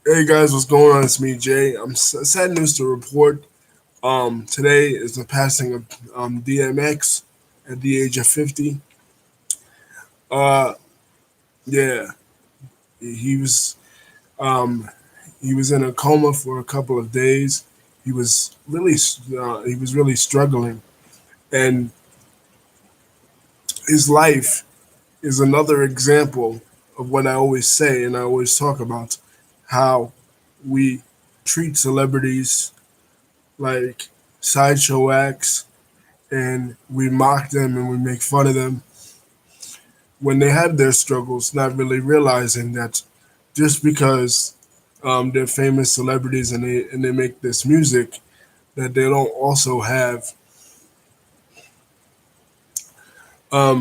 Hey guys, what's going on? It's me, Jay. Sad news to report. Today is the passing of DMX at the age of 50. Uh, yeah, he was um, he was in a coma for a couple of days. He was really struggling, and his life is another example of what I always say and I always talk about how we treat celebrities like sideshow acts and we mock them and we make fun of them when they have their struggles, not really realizing that just because they're famous celebrities and they make this music, that they don't also have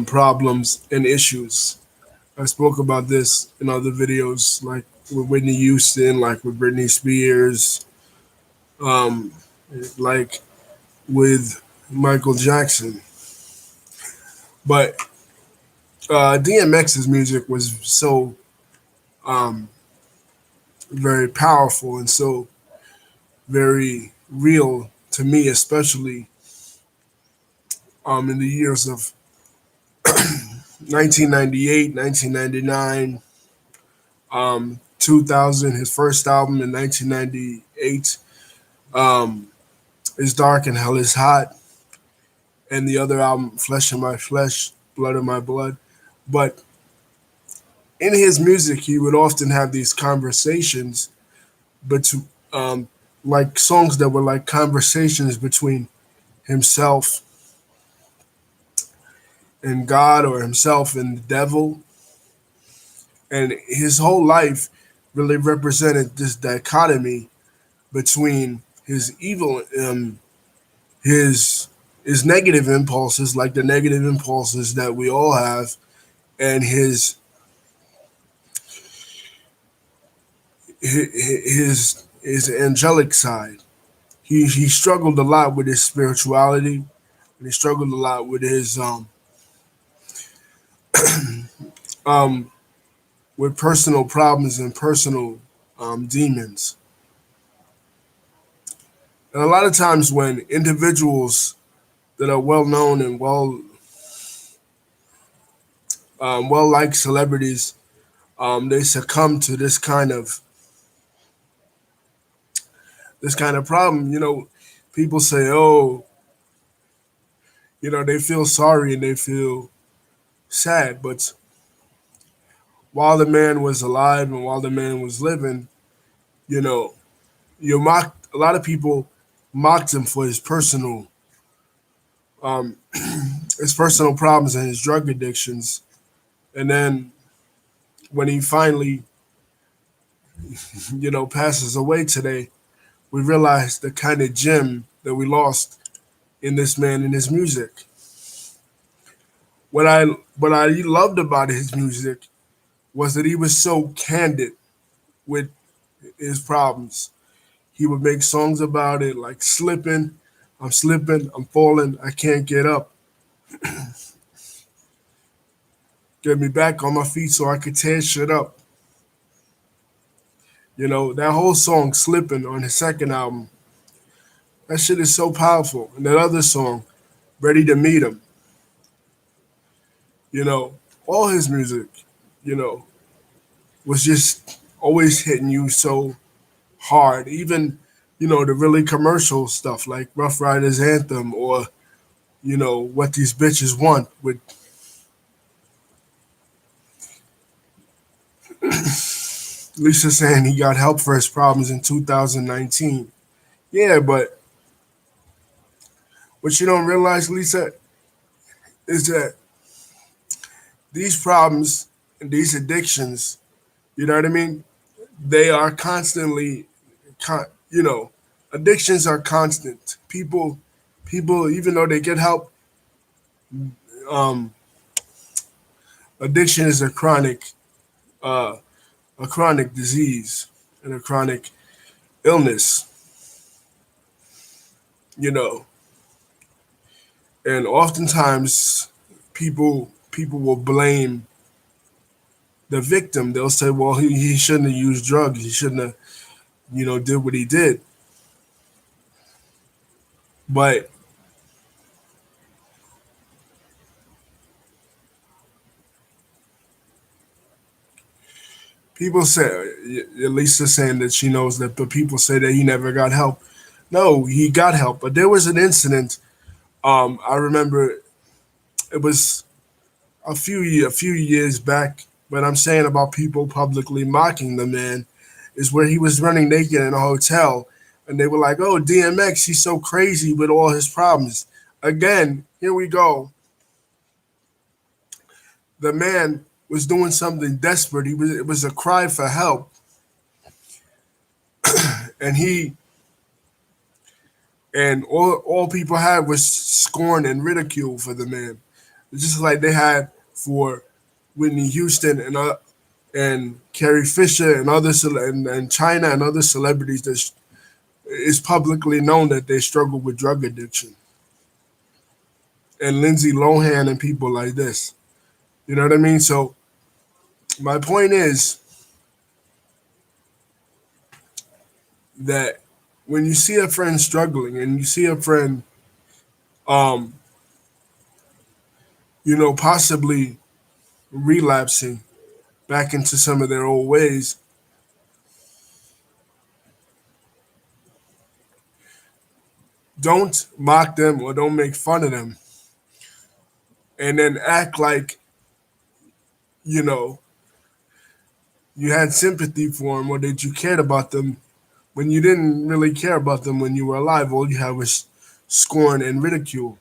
problems and issues. I spoke about this in other videos, like with Whitney Houston, like with Britney Spears, um, like with Michael Jackson. But DMX's music was so um, very powerful and so very real to me, especially in the years of 1998, 1999, 2000. His first album in 1998 um, is Dark and Hell is Hot, and the other album, Flesh of My Flesh, Blood of My Blood. But in his music, he would often have these conversations, but like songs that were like conversations between himself and God or himself and the devil. And his whole life really represented this dichotomy between his evil, his his negative impulses, like the negative impulses that we all have, and his angelic side. He struggled a lot with his spirituality, and he struggled a lot with his um with personal problems and personal demons. And a lot of times when individuals that are well known and well liked celebrities, they succumb to this kind of problem. People say, "Oh, they feel sorry and they feel sad," but while the man was alive and while the man was living, you know, you mocked. A lot of people mocked him for um, his personal problems and his drug addictions. And then when he finally, passes away today, we realize the kind of gem that we lost in this man and his music. What I what I loved about his music was that he was so candid with his problems. He would make songs about it, like slipping, I'm falling, I can't get up. Get me back on my feet so I could tear shit up. That whole song, Slipping, on his second album, that shit is so powerful. And that other song, Ready to Meet Him, you know, all his music, you know, was just always hitting you so hard. Even, the really commercial stuff like Rough Riders Anthem or, What These Bitches Want with Lisa saying he got help for his problems in 2019. Yeah, but what you don't realize, Lisa, is that these problems and these addictions, you know what I mean? They are constantly, con- you know, addictions are constant. People, even though they get help, um, addiction is uh, a chronic disease and a chronic illness, you know. And oftentimes, people will blame the victim. They'll say, well, he shouldn't have used drugs. He shouldn't have, did what he did. But people say, at least they're saying that she knows that, but people say that he never got help. No, he got help. But there was an incident. I remember it was a few years back. But I'm saying about people publicly mocking the man is where he was running naked in a hotel, and they were like, "Oh, DMX, he's so crazy with all his problems." Again, here we go. The man was doing something desperate. It was a cry for help, and all people had was scorn and ridicule for the man, just like they had for Whitney Houston and Carrie Fisher and and China and other celebrities that is publicly known that they struggle with drug addiction, and Lindsay Lohan and people like this. You know what I mean? So my point is that when you see a friend struggling and you see a friend, um, possibly relapsing back into some of their old ways, don't mock them or don't make fun of them, and then act like you know you had sympathy for them or that you cared about them when you didn't really care about them when you were alive. All you had was scorn and ridicule.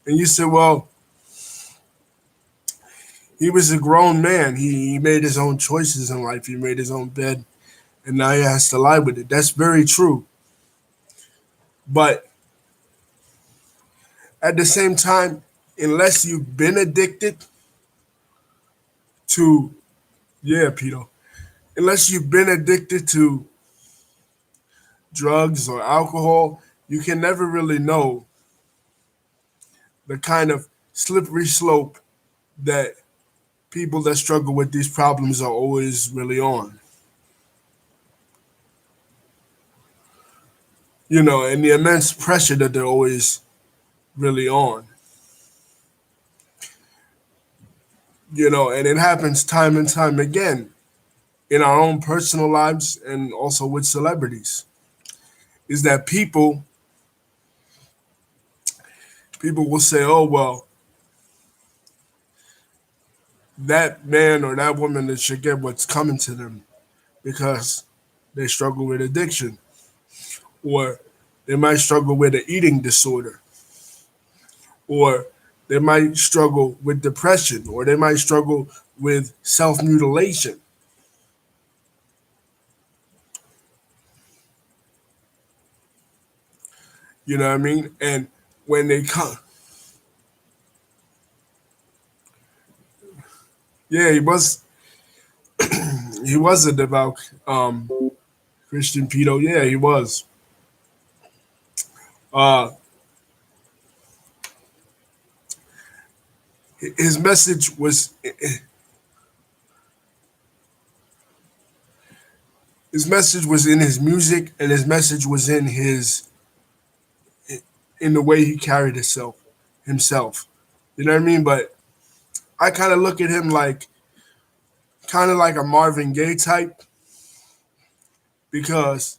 And you said, well, he was a grown man. He made his own choices in life. He made his own bed, and now he has to lie with it. That's very true. But at the same time, unless you've been addicted to, yeah, Peter, unless you've been addicted to drugs or alcohol, you can never really know the kind of slippery slope that people that struggle with these problems are always really on. And the immense pressure that they're always really on. And it happens time and time again in our own personal lives and also with celebrities. Is that people will say, "Oh well, that man or that woman that should get what's coming to them because they struggle with addiction, or they might struggle with an eating disorder, or they might struggle with depression, or they might struggle with self mutilation." You know what I mean? And when they come, yeah, he was a devout Christian pedo. Yeah, he was. Uh, his message was his message was in his music, and his message was in the way he carried himself. You know what I mean? But I kind of look at him like kind of like a Marvin Gaye type because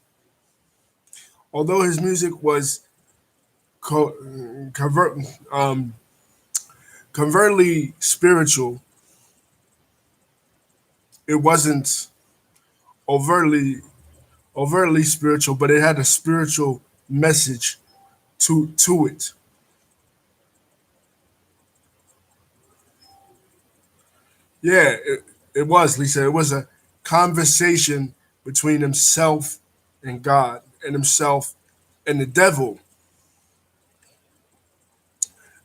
although his music was co- convert covertly spiritual, it wasn't overtly overtly spiritual, but it had a spiritual message to it. Yeah, it was, Lisa. It was a conversation between himself and God, and himself and the devil.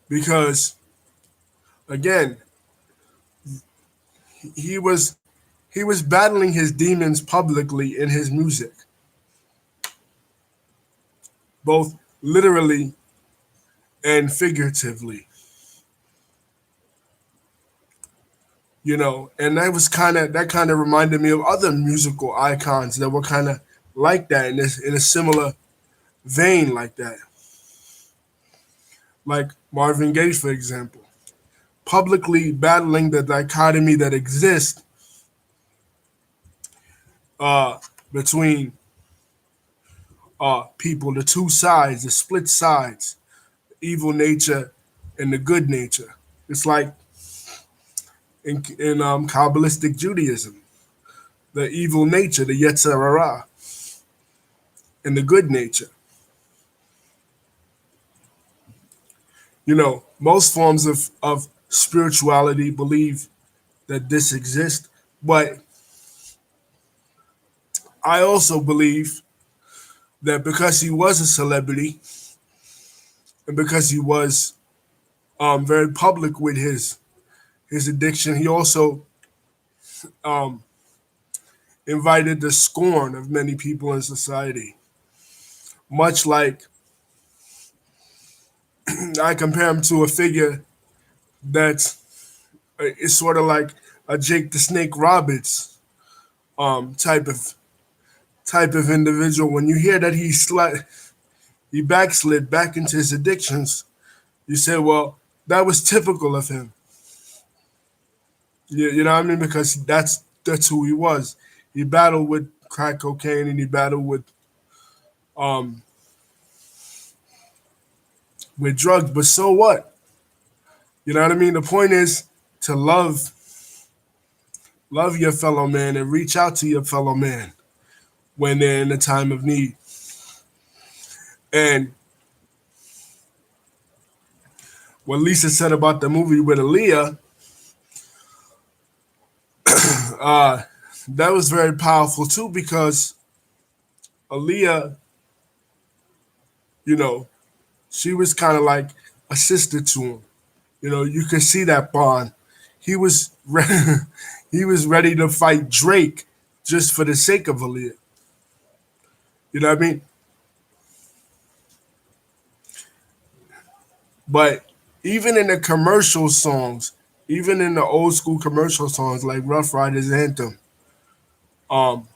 Because again, he was he was battling his demons publicly in his music, both literally and figuratively. And that kind of reminded me of other musical icons that were kind of like that in a similar vein like that, like Marvin Gaye, for example, publicly battling the dichotomy that exists uh, between people, the two sides, the split sides, evil nature and the good nature. It's like in Kabbalistic Judaism, the evil nature, the Yetzer Hara, and the good nature. Most forms of spirituality believe that this exists, but I also believe that because he was a celebrity and because he was very public with his addiction, he also um, invited the scorn of many people in society. Much like I compare him to a figure that's it's sort of like a Jake the Snake Roberts um, type of type of individual. When you hear that he backslid back into his addictions, you say, well, that was typical of him. You know what I mean? Because that's who he was. He battled with crack cocaine and he battled um with drugs. But so what? You know what I mean? The point is to love your fellow man and reach out to your fellow man when they're in a time of need. And what Lisa said about the movie with Aaliyah, uh, that was very powerful too because Aaliyah, you know, she was kind of like a sister to him. You could see that bond. He was he was ready to fight Drake just for the sake of Aaliyah. You know what I mean? But even in the commercial songs, even in the old school commercial songs like Rough Riders Anthem, um,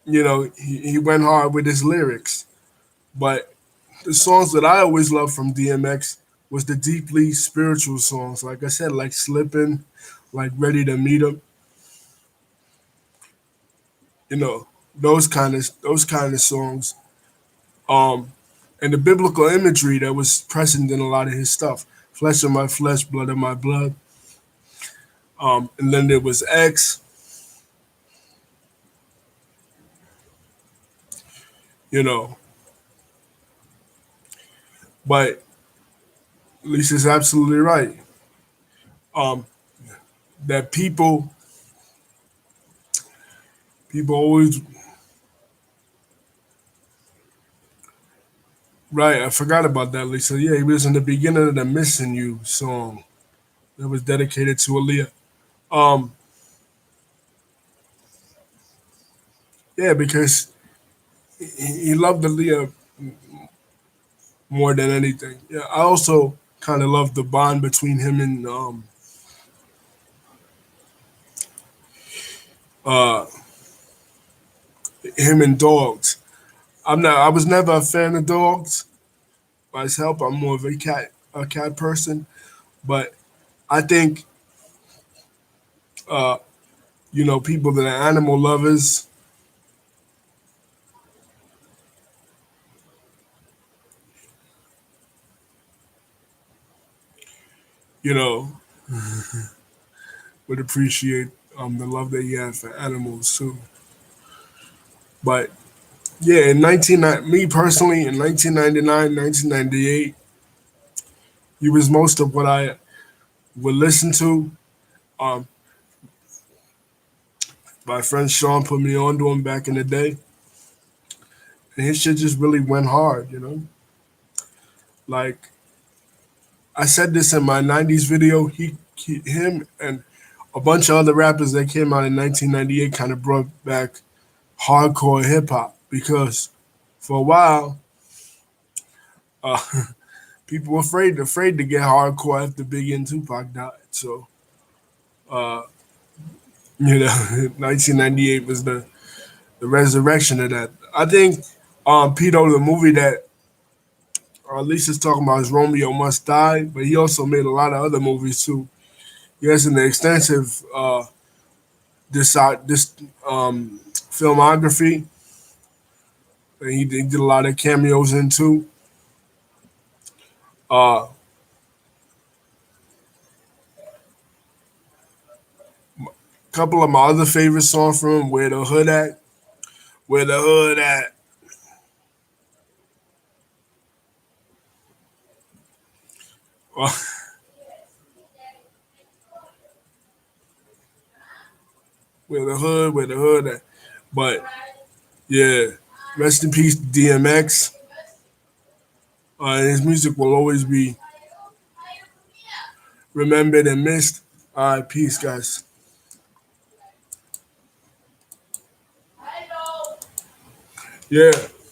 he went hard with his lyrics. But the songs that I always loved from DMX was the deeply spiritual songs. Like I said, like Slippin', like Ready to Meet 'em, you know, those kind of songs. Um, and the biblical imagery that was present in a lot of his stuff. Flesh of my flesh, blood of my blood. And then there was X, you know. But Lisa's absolutely right. Um, that people always right. I forgot about that, Lisa. Yeah, he was in the beginning of the "Missing You" song that was dedicated to Aaliyah. Um, yeah, because he loved Aaliyah more than anything. Yeah, I also kind of love the bond between uh, him and dogs. I was never a fan of dogs myself. I'm more of a cat person. But I think uh, people that are animal lovers, you know, would appreciate the love that he had for animals too. But yeah, me personally, in 1999, 1998, he was most of what I would listen to. Um, my friend Sean put me on to him back in the day, and his shit just really went hard. Like I said this in my '90s video, him and a bunch of other rappers that came out in 1998 kind of brought back hardcore hip hop because for a while, uh, people were afraid to get hardcore after Biggie and Tupac died. So uh, 1998 was the resurrection of that. I think Pito, the movie that Lisa's talking about is Romeo Must Die, but he also made a lot of other movies too. He has an extensive this filmography. And he did a lot of cameos in too. A couple of my other favorite songs from him, Where the Hood At, Where the Hood At. Where the Hood At. But yeah, rest in peace, DMX. His music will always be remembered and missed. All right, peace, guys. Yeah.